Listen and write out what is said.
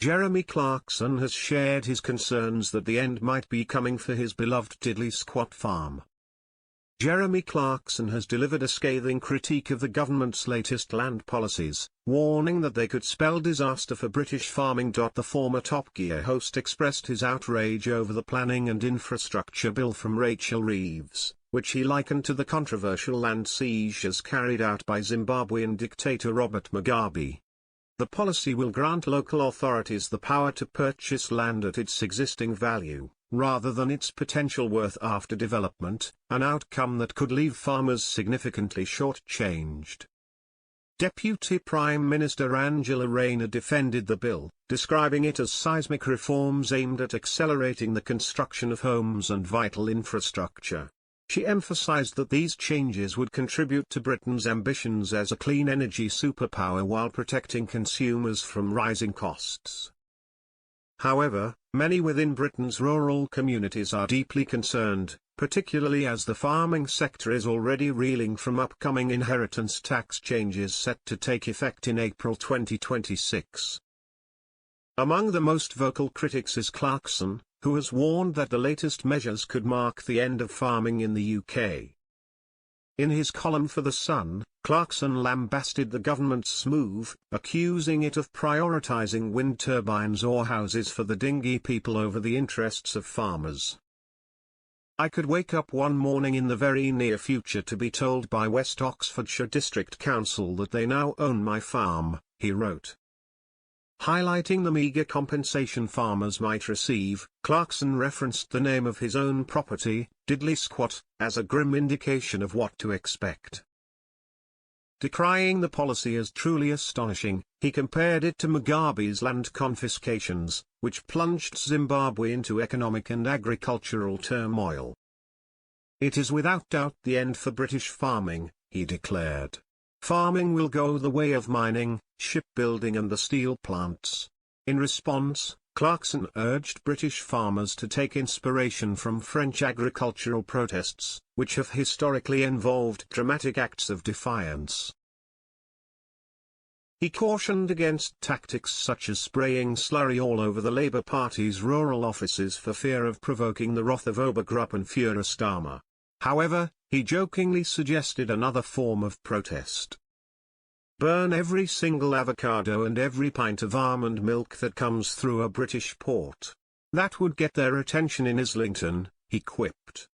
Jeremy Clarkson has shared his concerns that the end might be coming for his beloved Diddley Squat farm. Jeremy Clarkson has delivered a scathing critique of the government's latest land policies, warning that they could spell disaster for British farming. The former Top Gear host expressed his outrage over the planning and infrastructure bill from Rachel Reeves, which he likened to the controversial land seizures carried out by Zimbabwean dictator Robert Mugabe. The policy will grant local authorities the power to purchase land at its existing value, rather than its potential worth after development, an outcome that could leave farmers significantly short-changed. Deputy Prime Minister Angela Rayner defended the bill, describing it as seismic reforms aimed at accelerating the construction of homes and vital infrastructure. She emphasized that these changes would contribute to Britain's ambitions as a clean energy superpower while protecting consumers from rising costs. However, many within Britain's rural communities are deeply concerned, particularly as the farming sector is already reeling from upcoming inheritance tax changes set to take effect in April 2026. Among the most vocal critics is Clarkson, who has warned that the latest measures could mark the end of farming in the UK. In his column for The Sun, Clarkson lambasted the government's move, accusing it of prioritising wind turbines or houses for the dinghy people over the interests of farmers. "I could wake up one morning in the very near future to be told by West Oxfordshire District Council that they now own my farm," he wrote. Highlighting the meagre compensation farmers might receive, Clarkson referenced the name of his own property, Diddley Squat, as a grim indication of what to expect. Decrying the policy as truly astonishing, he compared it to Mugabe's land confiscations, which plunged Zimbabwe into economic and agricultural turmoil. "It is without doubt the end for British farming," he declared. "Farming will go the way of mining, shipbuilding and the steel plants." In response, Clarkson urged British farmers to take inspiration from French agricultural protests, which have historically involved dramatic acts of defiance. He cautioned against tactics such as spraying slurry all over the Labour Party's rural offices for fear of provoking the wrath of Obergrupp and Furustama. However, he jokingly suggested another form of protest. "Burn every single avocado and every pint of almond milk that comes through a British port. That would get their attention in Islington," he quipped.